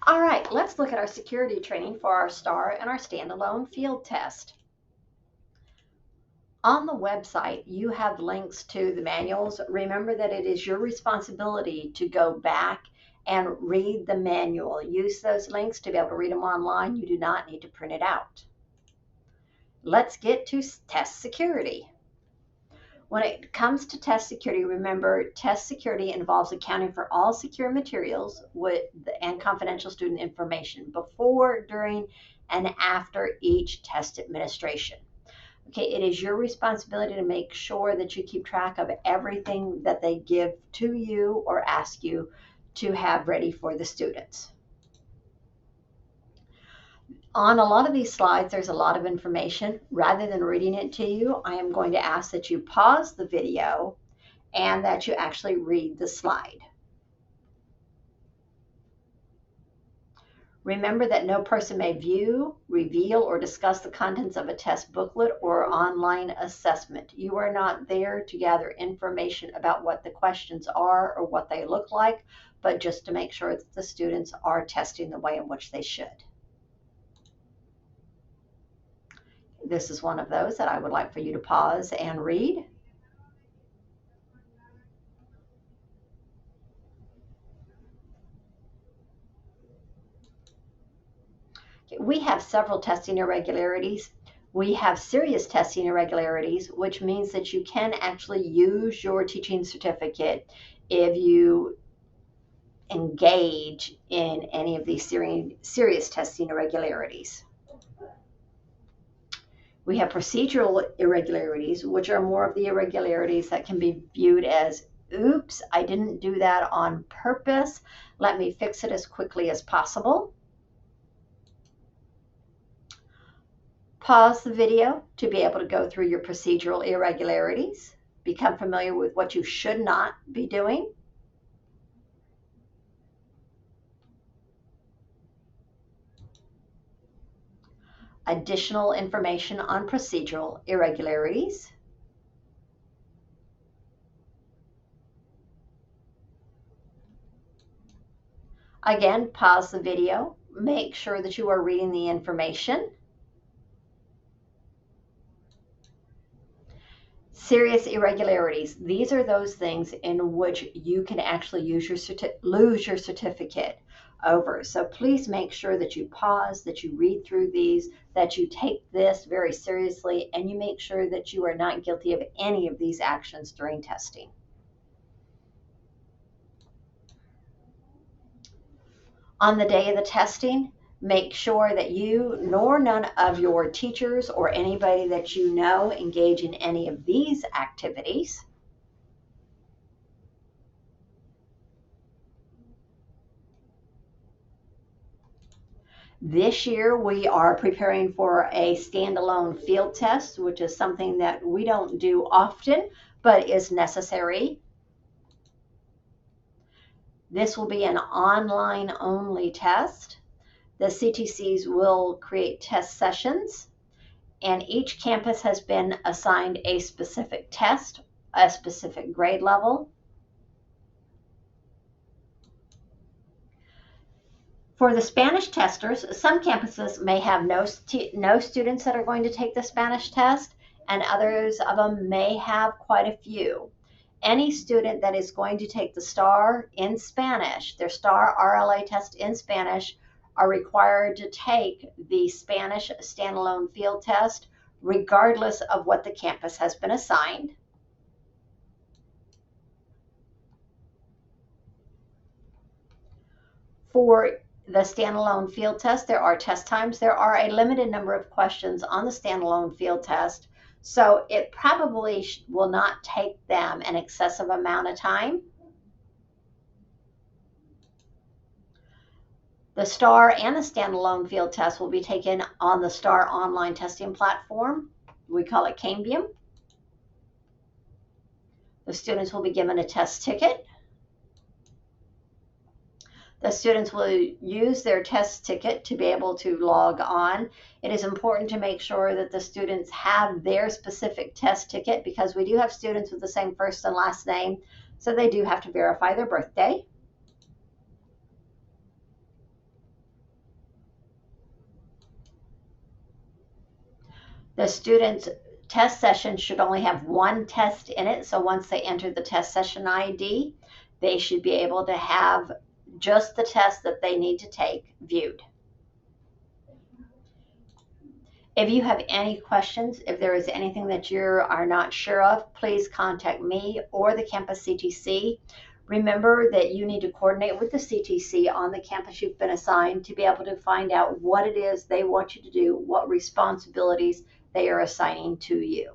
All right, let's look at our security training for our STAR and our standalone field test. On the website, you have links to the manuals. Remember that it is your responsibility to go back and read the manual. Use those links to be able to read them online. You do not need to print it out. Let's get to test security. When it comes to test security, remember test security involves accounting for all secure materials and confidential student information before, during, and after each test administration. Okay, it is your responsibility to make sure that you keep track of everything that they give to you or ask you to have ready for the students. On a lot of these slides, there's a lot of information. Rather than reading it to you, I am going to ask that you pause the video and that you actually read the slide. Remember that no person may view, reveal, or discuss the contents of a test booklet or online assessment. You are not there to gather information about what the questions are or what they look like, but just to make sure that the students are testing the way in which they should. This is one of those that I would like for you to pause and read. We have several testing irregularities. We have serious testing irregularities, which means that you can actually use your teaching certificate if you engage in any of these serious testing irregularities. We have procedural irregularities, which are more of the irregularities that can be viewed as, oops, I didn't do that on purpose. Let me fix it as quickly as possible. Pause the video to be able to go through your procedural irregularities. Become familiar with what you should not be doing. Additional information on procedural irregularities. Again, pause the video. Make sure that you are reading the information. Serious irregularities. These are those things in which you can actually lose your certificate over. So please make sure that you pause, that you read through these, that you take this very seriously, and you make sure that you are not guilty of any of these actions during testing. On the day of the testing, make sure that you nor none of your teachers or anybody that you know engage in any of these activities. This year, we are preparing for a standalone field test, which is something that we don't do often, but is necessary. This will be an online-only test. The CTCs will create test sessions, and each campus has been assigned a specific test, a specific grade level. For the Spanish testers, some campuses may have no students that are going to take the Spanish test, and others of them may have quite a few. Any student that is going to take the STAR in Spanish, their STAR RLA test in Spanish, are required to take the Spanish standalone field test, regardless of what the campus has been assigned. For the standalone field test, there are test times. There are a limited number of questions on the standalone field test, so it probably will not take them an excessive amount of time. The STAR and the standalone field test will be taken on the STAR online testing platform. We call it Cambium. The students will be given a test ticket. The students will use their test ticket to be able to log on. It is important to make sure that the students have their specific test ticket, because we do have students with the same first and last name, so they do have to verify their birthday. The students' test session should only have one test in it. So once they enter the test session ID, they should be able to have just the test that they need to take viewed. If you have any questions, if there is anything that you are not sure of, please contact me or the campus CTC. Remember that you need to coordinate with the CTC on the campus you've been assigned to be able to find out what it is they want you to do, what responsibilities they are assigning to you.